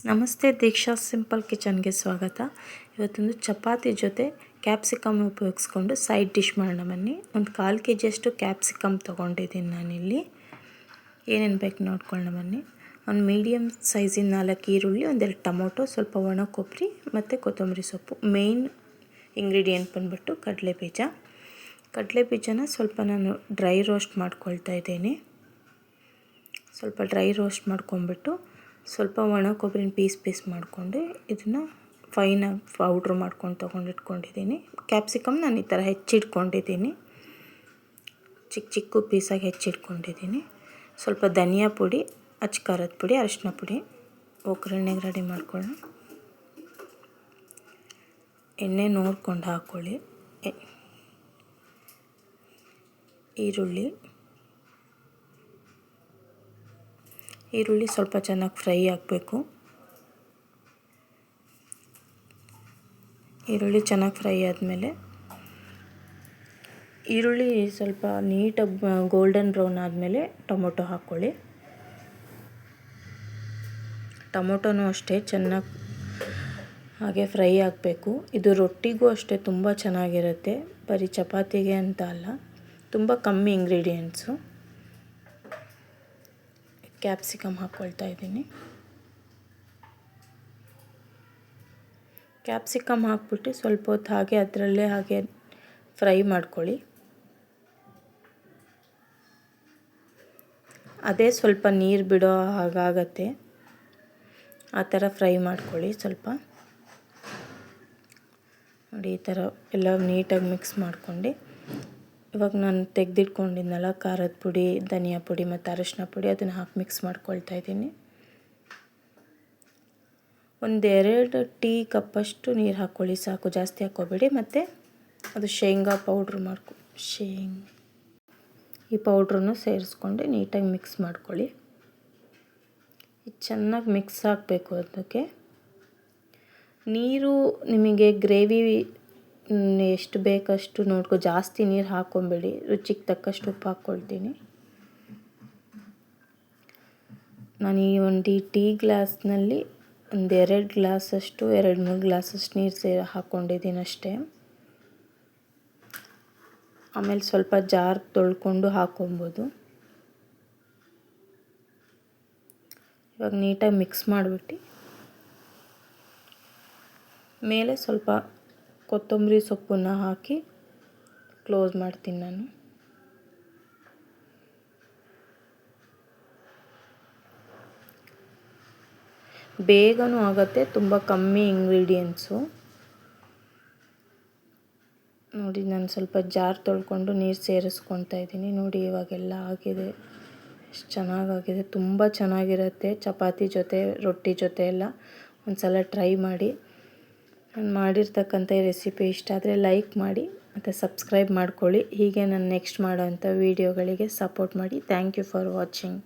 ನಮಸ್ತೆ, ದೀಕ್ಷಾ ಸಿಂಪಲ್ ಕಿಚನ್ಗೆ ಸ್ವಾಗತ. ಇವತ್ತೊಂದು ಚಪಾತಿ ಜೊತೆ ಕ್ಯಾಪ್ಸಿಕಮ್ ಉಪಯೋಗಿಸ್ಕೊಂಡು ಸೈಡ್ ಡಿಶ್ ಮಾಡೋಣ ಬನ್ನಿ. ಒಂದು 1/4 kg ಕ್ಯಾಪ್ಸಿಕಮ್ ತೊಗೊಂಡಿದ್ದೀನಿ ನಾನಿಲ್ಲಿ. ಏನೇನು ಬೇಕು ನೋಡ್ಕೊಳ್ಳೋಣ ಬನ್ನಿ. ಒಂದು ಮೀಡಿಯಮ್ ಸೈಜಿನ 4 ಈರುಳ್ಳಿ, ಒಂದೆರಡು ಟೊಮೊಟೊ, ಸ್ವಲ್ಪ ಒಣ ಕೊಬ್ಬರಿ ಮತ್ತು ಕೊತ್ತಂಬರಿ ಸೊಪ್ಪು. ಮೇಯ್ನ್ ಇಂಗ್ರೀಡಿಯೆಂಟ್ ಬಂದುಬಿಟ್ಟು ಕಡಲೆಬೀಜನ ಸ್ವಲ್ಪ ನಾನು ಡ್ರೈ ರೋಸ್ಟ್ ಮಾಡ್ಕೊಳ್ತಾ ಇದ್ದೀನಿ. ಸ್ವಲ್ಪ ಡ್ರೈ ರೋಸ್ಟ್ ಮಾಡ್ಕೊಂಬಿಟ್ಟು ಸ್ವಲ್ಪ ಒಣ ಕೊಬ್ಬರಿನ ಪೀಸ್ ಮಾಡಿಕೊಂಡು ಇದನ್ನು ಫೈನಾಗಿ ಪೌಡ್ರ್ ಮಾಡ್ಕೊಂಡು ಇಟ್ಕೊಂಡಿದ್ದೀನಿ. ಕ್ಯಾಪ್ಸಿಕಮ್ ನಾನು ಈ ಥರ ಹೆಚ್ಚಿಟ್ಕೊಂಡಿದ್ದೀನಿ, ಚಿಕ್ಕ ಪೀಸಾಗಿ ಹೆಚ್ಚಿಟ್ಕೊಂಡಿದ್ದೀನಿ. ಸ್ವಲ್ಪ ಧನಿಯಾ ಪುಡಿ, ಅಚ್ಚ ಖಾರದ ಪುಡಿ, ಅರಿಶಿನ ಪುಡಿ. ಒಗ್ಗರಣೆಗೆ ರೆಡಿ ಮಾಡ್ಕೊಳ್ಳೋಣ. ಎಣ್ಣೆ ನೋಡ್ಕೊಂಡು ಹಾಕ್ಕೊಳ್ಳಿ. ಈರುಳ್ಳಿ ಸ್ವಲ್ಪ ಚೆನ್ನಾಗಿ ಫ್ರೈ ಆಗಬೇಕು. ಈರುಳ್ಳಿ ಚೆನ್ನಾಗಿ ಫ್ರೈ ಆದಮೇಲೆ ಈರುಳ್ಳಿ ಸ್ವಲ್ಪ ನೀಟಾಗಿ ಗೋಲ್ಡನ್ ಬ್ರೌನ್ ಆದಮೇಲೆ ಟೊಮೊಟೊ ಹಾಕ್ಕೊಳ್ಳಿ. ಟೊಮೊಟೊನೂ ಅಷ್ಟೇ ಚೆನ್ನಾಗಿ ಹಾಗೆ ಫ್ರೈ ಆಗಬೇಕು. ಇದು ರೊಟ್ಟಿಗೂ ಅಷ್ಟೇ ತುಂಬ ಚೆನ್ನಾಗಿರುತ್ತೆ, ಬರೀ ಚಪಾತಿಗೆ ಅಂತ ಅಲ್ಲ. ತುಂಬ ಕಮ್ಮಿ ಇಂಗ್ರೀಡಿಯೆಂಟ್ಸು. ಕ್ಯಾಪ್ಸಿಕಮ್ ಹಾಕ್ಕೊಳ್ತಾ ಇದ್ದೀನಿ. ಕ್ಯಾಪ್ಸಿಕಮ್ ಹಾಕ್ಬಿಟ್ಟು ಸ್ವಲ್ಪ ಹೊತ್ತು ಹಾಗೆ ಫ್ರೈ ಮಾಡ್ಕೊಳ್ಳಿ. ಅದೇ ಸ್ವಲ್ಪ ನೀರು ಬಿಡೋ ಹಾಗಾಗತ್ತೆ, ಆ ಥರ ಫ್ರೈ ಮಾಡ್ಕೊಳ್ಳಿ. ಸ್ವಲ್ಪ ನೋಡಿ, ಈ ಥರ ಎಲ್ಲ ನೀಟಾಗಿ ಮಿಕ್ಸ್ ಮಾಡ್ಕೊಂಡು ಇವಾಗ ನಾನು ತೆಗೆದಿಟ್ಕೊಂಡಿದ್ನಲ್ಲ ಖಾರದ ಪುಡಿ, ಧನಿಯಾ ಪುಡಿ ಮತ್ತು ಅರಿಶಿನ ಪುಡಿ, ಅದನ್ನು ಹಾಕಿ ಮಿಕ್ಸ್ ಮಾಡ್ಕೊಳ್ತಾ ಇದ್ದೀನಿ. 1-2 ಟೀ ಕಪ್ಪಷ್ಟು ನೀರು ಹಾಕ್ಕೊಳ್ಳಿ ಸಾಕು, ಜಾಸ್ತಿ ಹಾಕ್ಕೋಬೇಡಿ. ಮತ್ತು ಅದು ಶೇಂಗಾ ಪೌಡ್ರ್ ಈ ಪೌಡ್ರನ್ನು ಸೇರಿಸ್ಕೊಂಡು ನೀಟಾಗಿ ಮಿಕ್ಸ್ ಮಾಡ್ಕೊಳ್ಳಿ. ಚೆನ್ನಾಗಿ ಮಿಕ್ಸ್ ಆಗಬೇಕು. ಅದಕ್ಕೆ ನೀರು ನಿಮಗೆ ಗ್ರೇವಿ ಎಷ್ಟು ಬೇಕಷ್ಟು ಜಾಸ್ತಿ ನೀರು ಹಾಕ್ಕೊಬೇಡಿ. ರುಚಿಗೆ ತಕ್ಕಷ್ಟು ಉಪ್ಪು ಹಾಕ್ಕೊಳ್ತೀನಿ. ನಾನು ಈ ಟೀ ಗ್ಲಾಸ್ನಲ್ಲಿ 2 ಗ್ಲಾಸಷ್ಟು 2-3 ಗ್ಲಾಸಷ್ಟು ನೀರು ಹಾಕ್ಕೊಂಡಿದ್ದೀನಿ ಅಷ್ಟೇ. ಆಮೇಲೆ ಸ್ವಲ್ಪ ಜಾರ್ ತೊಳ್ಕೊಂಡು ಹಾಕ್ಕೊಬೋದು. ಇವಾಗ ನೀಟಾಗಿ ಮಿಕ್ಸ್ ಮಾಡಿಬಿಟ್ಟು ಮೇಲೆ ಸ್ವಲ್ಪ ಕೊತ್ತಂಬರಿ ಸೊಪ್ಪನ್ನು ಹಾಕಿ ಕ್ಲೋಸ್ ಮಾಡ್ತೀನಿ ನಾನು. ಬೇಗನೂ ಆಗುತ್ತೆ, ತುಂಬ ಕಮ್ಮಿ ಇಂಗ್ರೀಡಿಯೆಂಟ್ಸು. ನೋಡಿ, ನಾನು ಸ್ವಲ್ಪ ಜಾರ್ ತೊಳ್ಕೊಂಡು ನೀರು ಸೇರಿಸ್ಕೊತಾ ಇದ್ದೀನಿ. ನೋಡಿ, ಇವಾಗೆಲ್ಲ ಆಗಿದೆ, ಎಷ್ಟು ಚೆನ್ನಾಗಾಗಿದೆ. ತುಂಬ ಚೆನ್ನಾಗಿರುತ್ತೆ ಚಪಾತಿ ಜೊತೆ, ರೊಟ್ಟಿ ಜೊತೆ ಎಲ್ಲ. ಒಂದು ಸಲ ಟ್ರೈ ಮಾಡಿ. ನಾನು ಮಾಡಿರ್ತಕ್ಕಂಥ ಈ ರೆಸಿಪಿ ಇಷ್ಟ ಆದರೆ ಲೈಕ್ ಮಾಡಿ ಮತ್ತು ಸಬ್ಸ್ಕ್ರೈಬ್ ಮಾಡ್ಕೊಳ್ಳಿ. ಹೀಗೆ ನಾನು ನೆಕ್ಸ್ಟ್ ಮಾಡೋವಂಥ ವೀಡಿಯೋಗಳಿಗೆ ಸಪೋರ್ಟ್ ಮಾಡಿ. Thank you for watching.